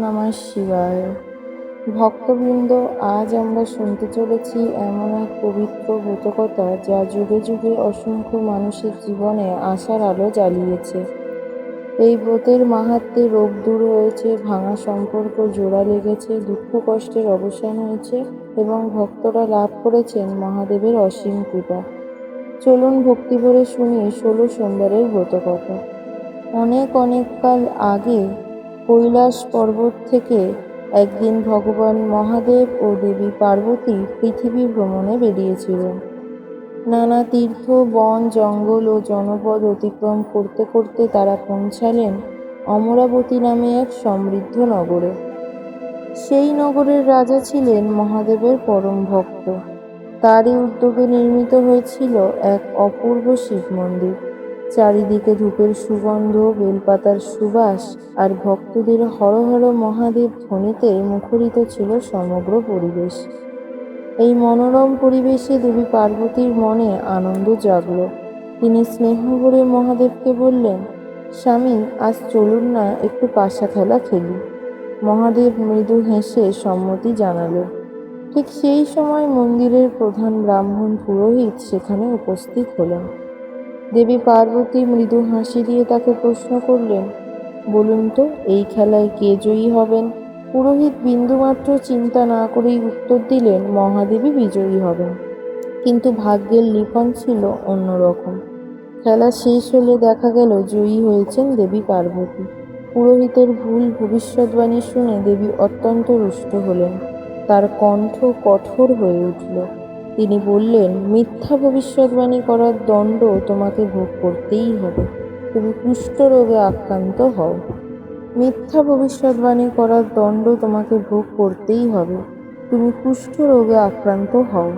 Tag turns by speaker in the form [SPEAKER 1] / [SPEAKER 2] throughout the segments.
[SPEAKER 1] নমঃ শিবায়। ভক্তবৃন্দ, আজ আমরা শুনতে চলেছি এমন এক পবিত্র ব্রতকথা যা যুগে যুগে অসংখ্য মানুষের জীবনে আশার আলো জ্বালিয়েছে। এই ব্রতের মাহাত্ম্যে রোগ দূর হয়েছে, ভাঙা সম্পর্ক জোড়া লেগেছে, দুঃখ কষ্টের অবসান হয়েছে এবং ভক্তরা লাভ করেছেন মহাদেবের অসীম কৃপা। চলুন ভক্তি ভরে শুনি ১৬ সোমবারের ব্রতকথা। অনেক অনেক কাল আগে কৈলাস পর্বত থেকে একদিন ভগবান মহাদেব ও দেবী পার্বতী পৃথিবী ভ্রমণে বেরিয়েছিলেন। নানা তীর্থ, বন, জঙ্গল ও জনপদ অতিক্রম করতে করতে তারা পৌঁছালেন অমরাবতী নামে এক সমৃদ্ধ নগরে। সেই নগরের রাজা ছিলেন মহাদেবের পরম ভক্ত। তারই উদ্যোগে নির্মিত হয়েছিল এক অপূর্ব শিব মন্দির। চারিদিকে ধূপের সুগন্ধ, বেলপাতার সুবাস আর ভক্তদের হর হর মহাদেব ধ্বনিতে মুখরিত ছিল সমগ্র পরিবেশ। এই মনোরম পরিবেশে দেবী পার্বতীর মনে আনন্দ জাগল। তিনি স্নেহ ভরে মহাদেবকে বললেন, স্বামী, আজ চলুন না একটু পাশা খেলা খেলি। মহাদেব মৃদু হেসে সম্মতি জানালেন। ঠিক সেই সময় মন্দিরের প্রধান ব্রাহ্মণ পুরোহিত সেখানে উপস্থিত হলেন। দেবী পার্বতী মৃদু হাসি দিয়ে তাকে প্রশ্ন করলেন, বলুন তো, এই খেলায় কে জয়ী হবেন? পুরোহিত বিন্দুমাত্র চিন্তা না করেই উত্তর দিলেন, মহাদেবী বিজয়ী হবেন। কিন্তু ভাগ্যের লিখন ছিল অন্যরকম। খেলা শেষ হলে দেখা গেল জয়ী হয়েছেন দেবী পার্বতী। পুরোহিতের ভুল ভবিষ্যৎবাণী শুনে দেবী অত্যন্ত রুষ্ট হলেন। তার কণ্ঠ কঠোর হয়ে উঠল। তিনি বললেন, মিথ্যা ভবিষ্যৎবাণী করার দণ্ড তোমাকে ভোগ করতেই হবে। তুমি কুষ্ঠরোগে আক্রান্ত হও। মিথ্যা ভবিষ্যৎবাণী করার দণ্ড তোমাকে ভোগ করতেই হবে। তুমি কুষ্ঠরোগে আক্রান্ত হও।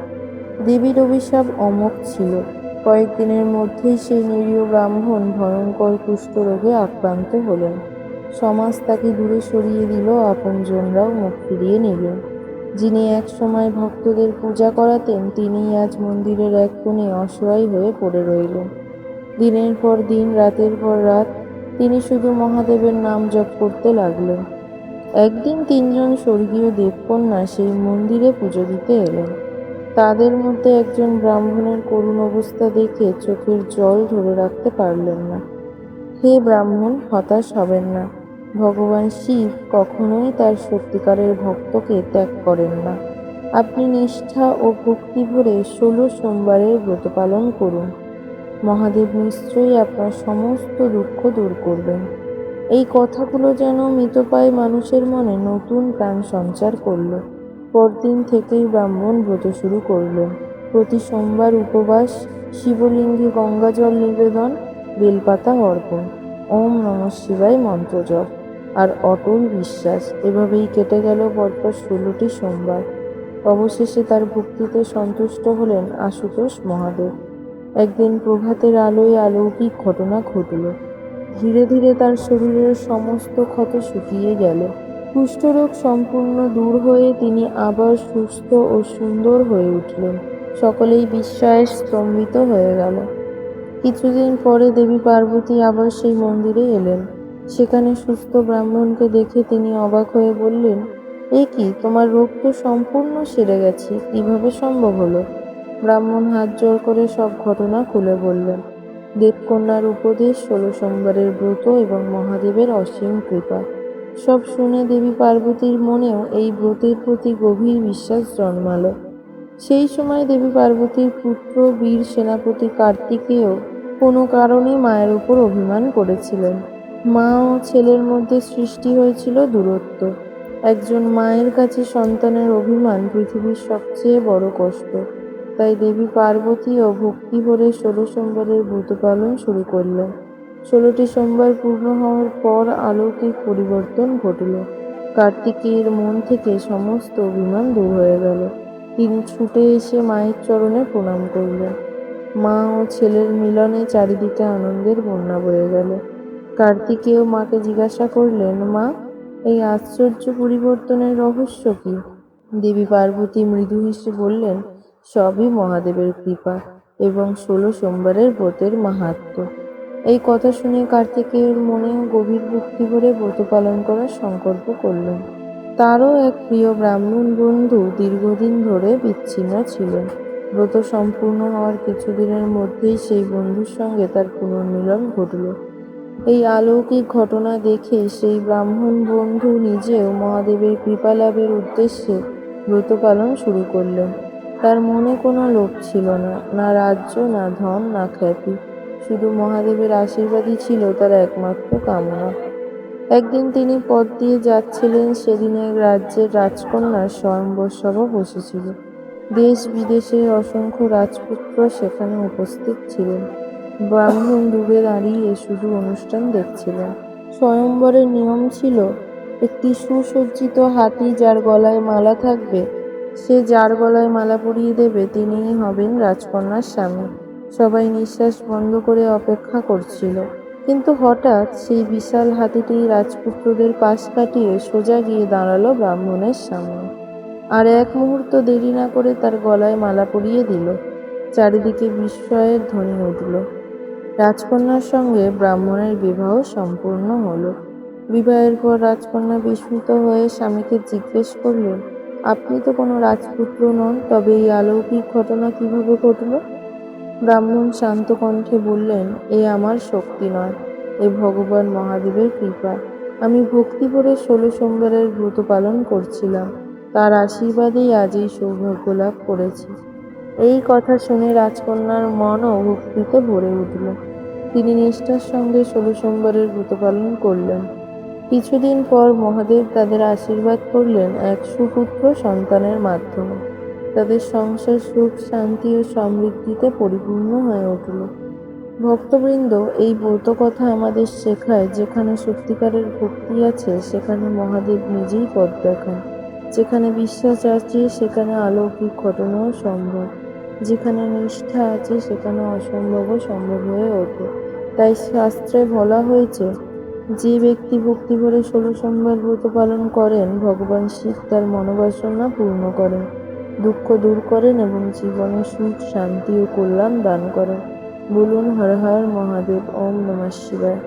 [SPEAKER 1] দেবীর অভিশাপ অমোঘ ছিল। কয়েকদিনের মধ্যেই সেই নিরীহ ব্রাহ্মণ ভয়ঙ্কর কুষ্ঠরোগে আক্রান্ত হলেন। সমাজ তাকে দূরে সরিয়ে দিল, আপনজনরাও মুখ ফিরিয়ে নিলেন। যিনি এক সময় ভক্তদের পূজা করাতেন, তিনিই আজ মন্দিরের এক কোণে অসহায় হয়ে পড়ে রইলেন। দিনের পর দিন, রাতের পর রাত তিনি শুধু মহাদেবের নাম জপ করতে লাগলেন। একদিন ৩জন স্বর্গীয় দেবকন্যা সেই মন্দিরে পুজো দিতে এলেন। তাদের মধ্যে একজন ব্রাহ্মণের করুণ অবস্থা দেখে চোখের জল ধরে রাখতে পারলেন না। হে ব্রাহ্মণ, হতাশ হবেন না। ভগবান শিব কখনোই তার সত্যিকারের ভক্তকে ত্যাগ করেন না। আপনি নিষ্ঠা ও ভক্তি ভরে ১৬ সোমবারের ব্রত পালন করুন। মহাদেব নিশ্চয়ই আপনার সমস্ত দুঃখ দূর করবেন। এই কথাগুলো যেন মৃতপ্রায় মানুষের মনে নতুন প্রাণ সঞ্চার করল। পরদিন থেকেই ব্রাহ্মণ ব্রত শুরু করলেন। প্রতি সোমবার উপবাস, শিবলিঙ্গে গঙ্গাজল নিবেদন, বেলপাতা অর্পণ, ওম নমঃ শিবায় মন্ত্র জপ আর অটল বিশ্বাস। এভাবেই কেটে গেল পরপর ১৬টি সোমবার। অবশেষে তার ভক্তিতে সন্তুষ্ট হলেন আশুতোষ মহাদেব। একদিন প্রভাতের আলোয় অলৌকিক ঘটনা ঘটল। ধীরে ধীরে তার শরীরের সমস্ত ক্ষত শুকিয়ে গেল। কুষ্ঠরোগ সম্পূর্ণ দূর হয়ে তিনি আবার সুস্থ ও সুন্দর হয়ে উঠলেন। সকলেই বিস্ময়ে স্তম্ভিত হয়ে গেল। কিছুদিন পরে দেবী পার্বতী আবার সেই মন্দিরে এলেন। সেখানে সুস্থ ব্রাহ্মণকে দেখে তিনি অবাক হয়ে বললেন, এ কি, তোমার রোগ তো সম্পূর্ণ সেরে গেছে, কিভাবে সম্ভব হলো? ব্রাহ্মণ হাত জোড় করে সব ঘটনা খুলে বললেন। দেবকন্যার উপদেশ, ১৬ সোমবারের ব্রত এবং মহাদেবের অসীম কৃপা। সব শুনে দেবী পার্বতীর মনেও এই ব্রতের প্রতি গভীর বিশ্বাস জন্মালো। সেই সময় দেবী পার্বতীর পুত্র বীর সেনাপতি কার্তিকেয় কোনো কারণে মায়ের উপর অভিমান করেছিলেন। মা ও ছেলের মধ্যে সৃষ্টি হয়েছিল দূরত্ব। একজন মায়ের কাছে সন্তানের অভিমান পৃথিবীর সবচেয়ে বড় কষ্ট। তাই দেবী পার্বতীও ভক্তি ভরে ১৬ সোমবারের ব্রত পালন শুরু করলেন। ১৬টি সোমবার পূর্ণ হওয়ার পর অলৌকিক পরিবর্তন ঘটল। কার্তিকেয়ের মন থেকে সমস্ত অভিমান দূর হয়ে গেল। তিনি ছুটে এসে মায়ের চরণে প্রণাম করলেন। মা ও ছেলের মিলনে চারিদিকে আনন্দের বন্যা বয়ে গেল। কার্তিকেয় মাকে জিজ্ঞাসা করলেন, মা, এই আশ্চর্য পরিবর্তনের রহস্য কি? দেবী পার্বতী মৃদু হেসে বললেন, সবই মহাদেবের কৃপা এবং ১৬ সোমবারের ব্রতের মাহাত্ম্য। এই কথা শুনে কার্তিকেয়ের মনেও গভীর ভক্তি ভরে ব্রত পালন করার সংকল্প করলেন। তারও এক প্রিয় ব্রাহ্মণ বন্ধু দীর্ঘদিন ধরে বিচ্ছিন্ন ছিলেন। ব্রত সম্পূর্ণ হওয়ার কিছুদিনের মধ্যেই সেই বন্ধুর সঙ্গে তার পুনর্মিলন ঘটল। এই অলৌকিক ঘটনা দেখে সেই ব্রাহ্মণ বন্ধু নিজেও মহাদেবের কৃপা লাভের উদ্দেশ্যে ব্রত পালন শুরু করলেন। তার মনে কোনো লোভ ছিল না, না রাজ্য, না ধন, না খ্যাতি। শুধু মহাদেবের আশীর্বাদই ছিল তার একমাত্র কামনা। একদিন তিনি পথ দিয়ে যাচ্ছিলেন, সেদিন এক রাজ্যের রাজকন্যার স্বয়ম্বর সভা বসেছিল। দেশ বিদেশের অসংখ্য রাজপুত্র সেখানে উপস্থিত ছিলেন। ব্রাহ্মণ দূরে দাঁড়িয়ে শুধু অনুষ্ঠান দেখছিলেন। স্বয়ম্বরের নিয়ম ছিল, একটি সুসজ্জিত হাতি যার গলায় মালা থাকবে, সে যার গলায় মালা পরিয়ে দেবে তিনিই হবেন রাজকন্যার স্বামী। সবাই নিঃশ্বাস বন্ধ করে অপেক্ষা করছিল। কিন্তু হঠাৎ সেই বিশাল হাতিটি রাজপুত্রদের পাশ কাটিয়ে সোজা গিয়ে দাঁড়ালো ব্রাহ্মণের সামনে। আর এক মুহূর্ত দেরি না করে তার গলায় মালা পরিয়ে দিল। চারিদিকে বিস্ময়ের ধ্বনি উঠল। রাজকন্যার সঙ্গে ব্রাহ্মণের বিবাহ সম্পূর্ণ হলো। বিবাহের পর রাজকন্যা বিস্মিত হয়ে স্বামীকে জিজ্ঞেস করলেন, আপনি তো কোনো রাজপুত্র নন, তবে এই অলৌকিক ঘটনা কিভাবে ঘটল? ব্রাহ্মণ শান্ত কণ্ঠে বললেন, এ আমার শক্তি নয়, এ ভগবান মহাদেবের কৃপা। আমি ভক্তি ভরে 16 সোমবারের ব্রত পালন করছিলাম, তার আশীর্বাদেই আজ এই সৌভাগ্য লাভ করেছি। এই কথা শুনে রাজকন্যার মনও ভক্তিতে ভরে উঠল। তিনি নিষ্ঠার সঙ্গে 16 সোমবারের ব্রত পালন করলেন। কিছুদিন পর মহাদেব তাদের আশীর্বাদ করলেন এক সুপুত্র সন্তানের মাধ্যমে। তাদের সংসার সুখ, শান্তি ও সমৃদ্ধিতে পরিপূর্ণ হয়ে উঠল। ভক্তবৃন্দ, এই ব্রত কথা আমাদের শেখায়, যেখানে সত্যিকারের ভক্তি আছে সেখানে মহাদেব নিজেই পথ দেখান। যেখানে বিশ্বাস আছে সেখানে অলৌকিক ঘটনাও সম্ভব। যেখানে নিষ্ঠা আছে সেখানে অসম্ভবও সম্ভব হয়ে ওঠে। তাই শাস্ত্রে বলা হয়েছে, যে ব্যক্তি ভক্তি ভরে 16 সোমবার ব্রত পালন করেন, ভগবান শিব তার মনোবাসনা পূর্ণ করেন, দুঃখ দূর করেন এবং জীবনে সুখ, শান্তি ও কল্যাণ দান করেন। বলুন হর হর মহাদেব। ওম নমঃ শিবায়।